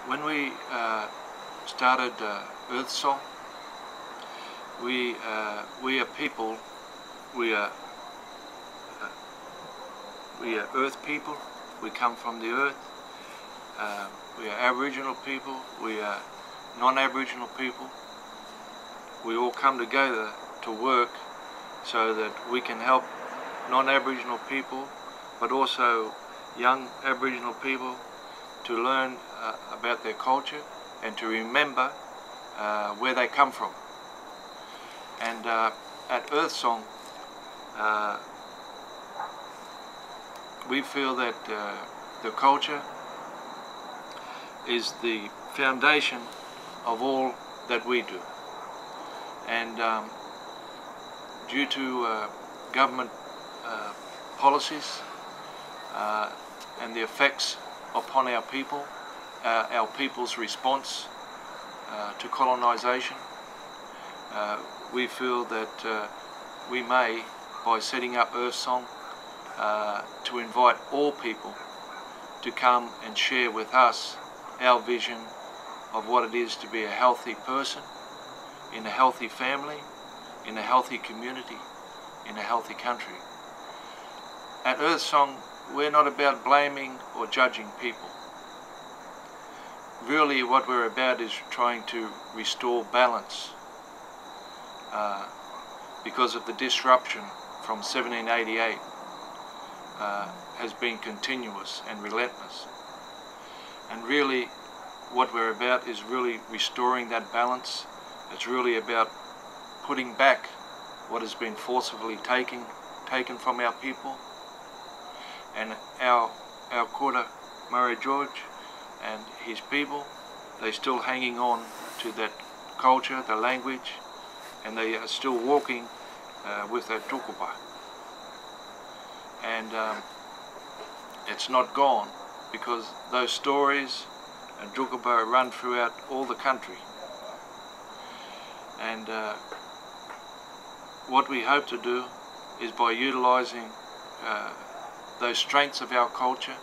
When we started EarthSong, we are people. We are Earth people. We come from the Earth. We are Aboriginal people. We are non-Aboriginal people. We all come together to work so that we can help non-Aboriginal people, but also young Aboriginal people, to learn about their culture and to remember where they come from. And at EarthSong, we feel that the culture is the foundation of all that we do. And due to government policies and the effects upon our people, our people's response to colonisation, we feel that we may, by setting up EarthSong, to invite all people to come and share with us our vision of what it is to be a healthy person, in a healthy family, in a healthy community, in a healthy country. At EarthSong, we're not about blaming or judging people. Really what we're about is trying to restore balance because of the disruption from 1788 has been continuous and relentless. And really what we're about is really restoring that balance. It's really about putting back what has been forcibly taken from our people. And our Kura Murray George and his people, they're still hanging on to that culture, the language, and they are still walking with that tukupa. And it's not gone, because those stories and tukupa run throughout all the country. And what we hope to do is, by utilising those strengths of our culture,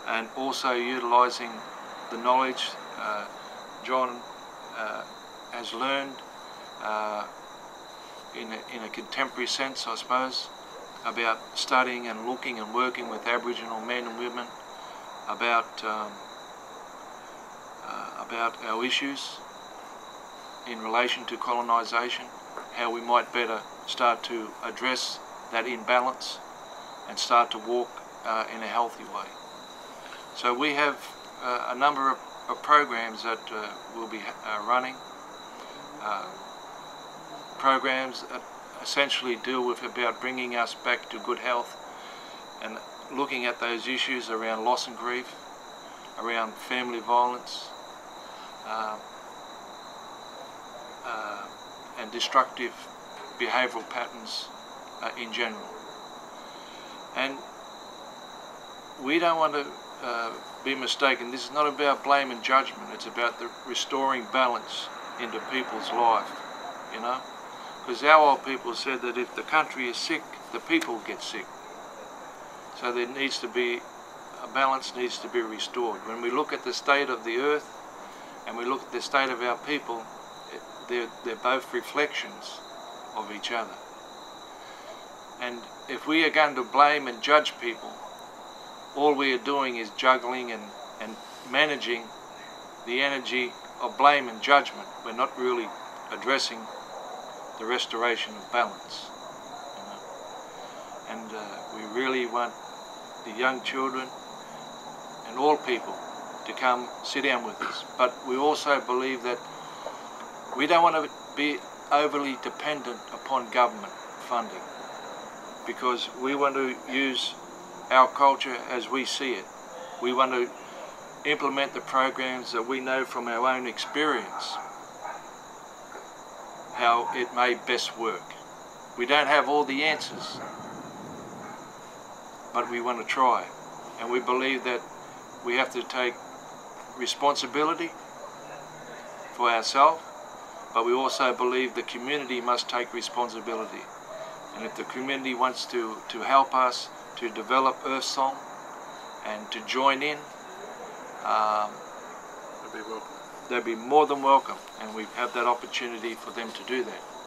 and also utilising the knowledge John has learned in a contemporary sense, I suppose, about studying and looking and working with Aboriginal men and women about our issues in relation to colonisation, how we might better start to address that imbalance and start to walk in a healthy way. So we have a number of programs that we'll be running, programs that essentially deal with about bringing us back to good health and looking at those issues around loss and grief, around family violence, and destructive behavioural patterns in general. And we don't want to be mistaken. This is not about blame and judgment. It's about the restoring balance into people's life, you know. Because our old people said that if the country is sick, the people get sick. So there needs to be, a balance needs to be restored. When we look at the state of the earth and we look at the state of our people, they're both reflections of each other. And if we are going to blame and judge people, all we are doing is juggling and managing the energy of blame and judgment. We're not really addressing the restoration of balance. You know? And we really want the young children and all people to come sit down with us. But we also believe that we don't want to be overly dependent upon government funding, because we want to use our culture as we see it. We want to implement the programs that we know from our own experience how it may best work. We don't have all the answers, but we want to try. And we believe that we have to take responsibility for ourselves, but we also believe the community must take responsibility. And if the community wants to help us to develop EarthSong and to join in they'd be more than welcome, and we have that opportunity for them to do that.